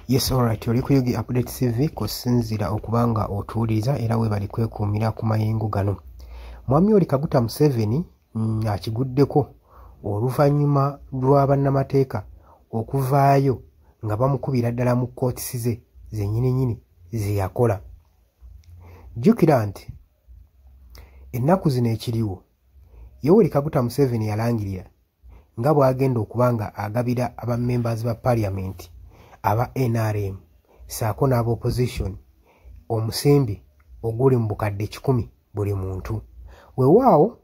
Yes, alright. Oli kuyugi Update TV kusinzira okubanga otuuliza era we bali kwekuumira ku mayengo gano. Mwami Yoweri Kaguta Museveni akiguddeko oluvannyuma lwa bannamateeka okuvaayo nga bamukubira ddala mu kkooti ze zennyini ze yakola. Jjukira nti ennaku zino ekiriwo Yoweri Kaguta Museveni yalangirira nga bw'agenda okubanga agabira aba members ba parliament aba NRM saako n'aba opposition omusimbi oguli mu bukadde 10 buli muntu. Weewaawo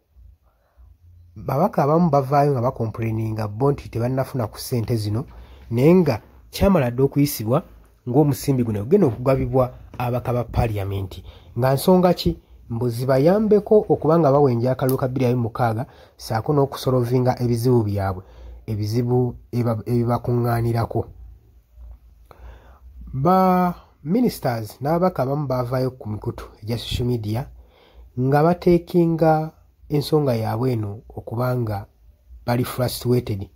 babaka abamu bavaayo nga bakomplaininga bo nti tebannafuna ku ssente zino naye nga kyamala dde okuyisibwa ng'omusimbi guno ogenda okugabibwa abaka ba parliament nga nsonga ki mbuzi bayambeko okubanga bawenja akalulu ka 2026 saako n'okusolovinga ebizibu byabwe ebizibu ebibakuŋŋaanirako. Ba ministers n'ababaka abamu bavaayo ku mikutu egya social media nga bateekinga ensonga yaabwe eno okubanga bali frustrated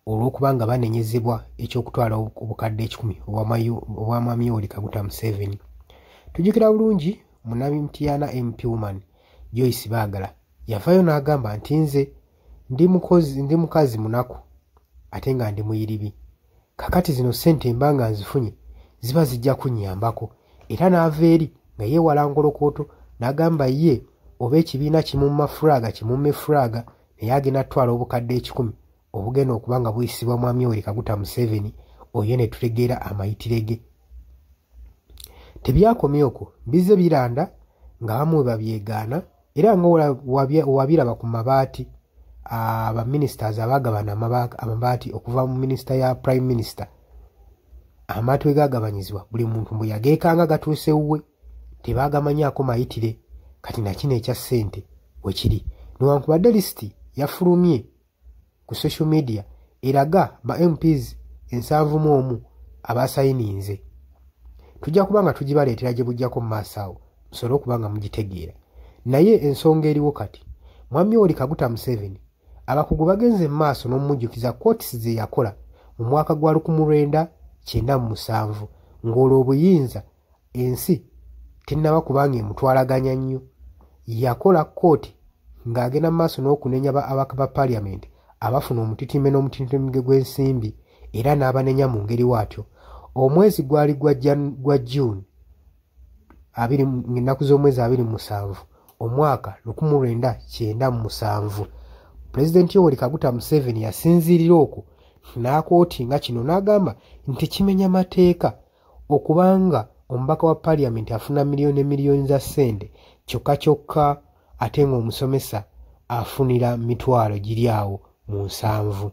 olw'okubanga banenyezebwa ekyokutwala obukadde 10 obwa Mwami Yoweri Kaguta Museveni. Tujjukira bulungi Munnabintiana MP woman Joyce Baagala yavaayo n'agamba nti nze ndi mukazi munaku ate nga ndi muyiribi, kakati zino ssente mba nga nzifunye ziba zijja kunnyambako. Era n'ava eri nga yeewala ngolokooto n'agamba ye oba ekibiina kimumma fulaga kimumme fulaga naye agenda tutwala obukadde 10 obugenda okubanga buyisibwa Mwami Yoweri Kaguta Museveni oyo ne tutegeera amayitire ge. Tebyakomye okwo, bizze biranda nga bamwe babyegaana era nga wabiraba ku mabaati aba ministers abagabana amabaati okuva mu minisita ya prime minister. Amabaati we gagabanyizibwa buli muntu mbu yageekanga gatuuse wuwe tebaagamanyaako mayitire. Kati nakino ekya ssente we kiri newankubadde lisiti yafulumye ku social media eraga ba MPs 71 abasayininze. Tujja kubanga tugibaleetera gye bujjako mu maaso awo musobole okubanga mugitegeera. Naye ensonga eriwo kati Mwami Yoweri Kaguta Museveni abakugu bagenze mu maaso n'omujjukiza kkooti ze yakola mu mwaka gwa 1997 ng'olwo obuyinza ensi tennaba kubanga emutwalaganya nnyo. Yakola kkooti ng'agenda mu maaso n'okunenya abaka ba parliament abafuna omutitime n'omutitimige gw'ensimbi era n'abanenya mu ngeri waatyo. Omwezi gwali gwa June ennaku z'omwezi 27 omwaka 1997 Pulezidenti Yoweri Kaguta Museveni yasinziirira okwo n'akooti nga kino n'agamba nti kimenya mateeka okubanga omubaka wa parliament afuna miliyoni emiliyoni za ssente kyokka ate ng'omusomesa afunira mitwalo giri awo mu 7.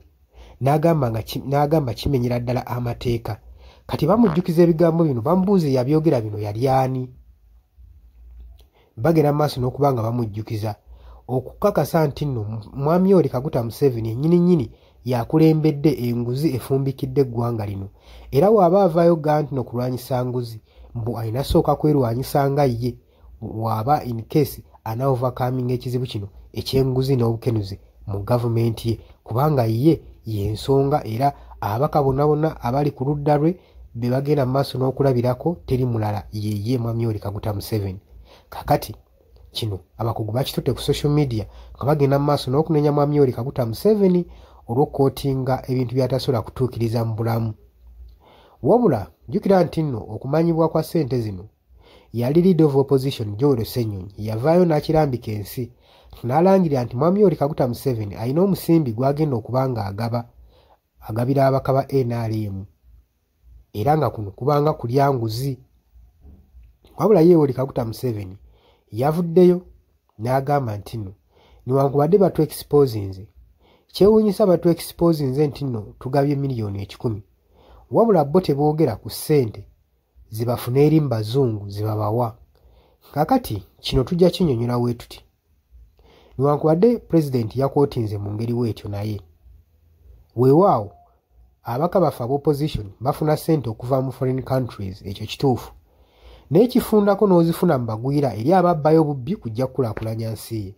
N'agamba kimenyera ddala amateeka. Kati bamujjukiza ebigambo bino bamubuuza yabyogera bino yali ani. Bagenda mu maaso n'okubanga bamujjukiza okukakasa nti nno Mwami Yoweri Kaguta Museveni ennyini yakulembedde enguzi efumbikidde eggwanga lino era bw'aba avaayo nti n'okulwanyisa nguzi mbu alina sooka kwerwanyisa nga ye bw'aba in case anaovercoming ekizibu kino eky'enguzi n'obukenuzi mu gavumenti ye kubanga ye y'ensonga era ababaka bonna abali ku ludda lwe be bagenda mu maaso n'okulabirako teri mulala ye Mwami Yoweri Kaguta Museveni. Kakati kino abakugu bakitutte ku social media nga bagenda mu maaso n'okunenya Mwami Yoweri Kaguta Museveni olw'okootinga ebintu by'atasobola kutuukiriza mu bulamu. Wabula jjukira nti nno okumanyibwa kwa ssente zino yali leader of opposition Joel Ssenyonyi yavaayo n'akirambika ensi n'alangirira nti Mwami Yoweri Kaguta Museveni alina omusimbi gw'agenda okubanga agabira abaka ba NRM era nga kuno kubanga kulya nguzi. Wabula Yoweri Kaguta Museveni yavuddeyo n'agamba nti nno newankubadde batu exposinze kyewuunyisa batu exposinze nti nno tugabye miliyoni 10 wabula bo teboogera ku ssente zibafuna eri mu bazungu zibabawa. Kakati kino tujja kinyonyola bwe tuti newankubadde pulezidenti yakootinze mu ngeri bw'etyo naye weewaawo abaka bafe ab'opposition bafuna ssente okuva mu foreign countries ekyo kituufu naye kifundako n'ozifuna mu bagwira eri ababbayo bubbi kujja kukulaakulanya nsi ye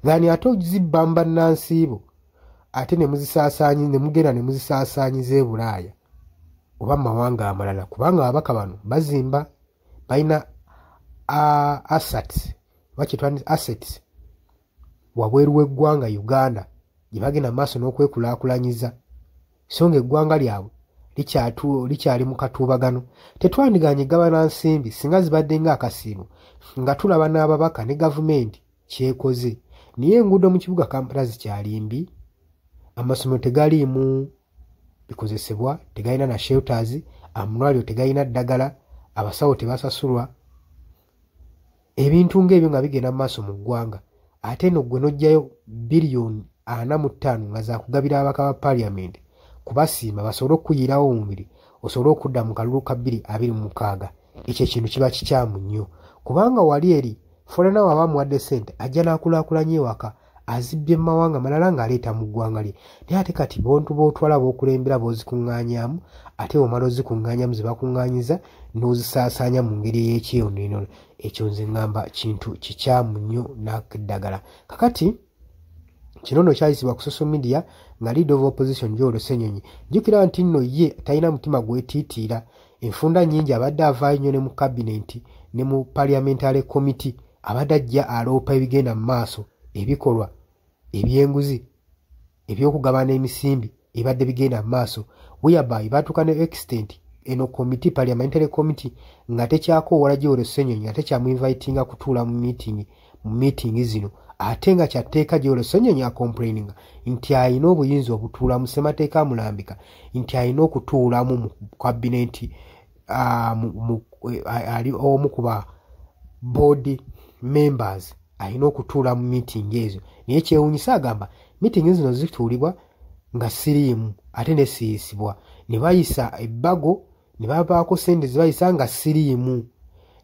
gani ate ozibba mu bannansi bo ate ne mugenda ne muzisaasaanyiza e Bulaaya oba mawanga amalala kubanga ababaka bano bazimba balina assets wabweru w'eggwanga Uganda gye bagenda maaso n'okwekulaakulanyiza so ng'eggwanga lyabwe likyali mu katuubagano. Tetwandiganye gabana nsimbi singa zibadde ng'akasiimo nga tulaba n'ababaka ne gavumenti kyekoze naye enguudo mu kibuga Kampala zikyali mbi, amasomero tegaliimu bikozesebwa, tegalina na shelters, amalwaliro tegalina ddagala, abasawo tebasasulwa, ebintu ng'ebyo nga bigenda mu maaso mu ggwanga. Ate no gwe n'ojjayo biliyoni 45 nga zaakugabira ababaka ba paliamenti kubasiima basobole okuyirawo omubiri osobole okudda mu kalulu ka 2026. Ekyo ekintu kiba kikyamu nnyo kubanga wali eri foreigner waba muwadde ssente ajja n'akulaakulanya ewaka azibbye mu mawanga malala ng'aleeta mu ggwanga lye. Naye ate kati bontu bootwala b'okulembera b'ozikuŋŋaanyaamu ate omala ozikuŋŋaanyaamu ze bakuŋŋaanyiza n'ozisaasaanya mu ngeri ey'ekyeyonoono. Ekyo nze ŋŋamba kintu kikyamu nnyo n'akeddagala. Kakati kino nno kyayisibwa ku social media nga leader of opposition Joel Ssenyonyi. Jjukira nti nno ye talina mutima gwetiitiira. Enfunda nnyingi abadde avaayo nnyo ne mu cabinet ne mu parliamentary committee abadde ajja aloopa ebigenda mu maaso ebikolwa ebyenguzi ebyokugabana emisimbi ebadde bigenda mu maaso whereby batuuka ne extent eno committee parliamentary committee nga tekyakoowala Joel Ssenyonyi nga tekyamuinvitinga kutuula mu meeting zino ate nga kyatteeka Joel Ssenyonyi acomplaininga nti alina obuyinza obutuula mu ssemateeka amulambika nti alina okutuulamu mu cabinet ali omu ku ba board members alina okutuula mu meeting ezo. Naye kyewuunyisa agamba meeting zino zituulibwa nga siriimu ate ne siyisibwa ne bayisa ebbago ne babaako ssente ze bayisa nga siriimu.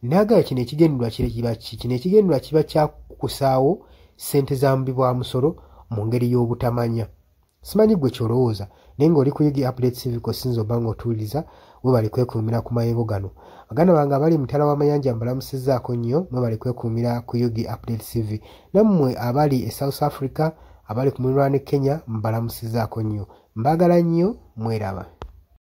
Naagala kino ekigendulwa kiba kya kusaawo ssente za mbibwa musolo mu ngeri y'obutamanya. Simanyi gwe kyolowooza naye ng'oli ku Yugi Updates TV kosinza oba ng'otuwuliriza webali kwekuumira ku mayebo gano. Baganda bange abali mutala w'amayanja mbalamusizzaako nnyo mwebali kwekuumira ku Yugi Updates TV. Nammwe abali e South Africa abali ku muliraano Kenya mbalamusizzaako nnyo. Mbagala nnyo mweraba.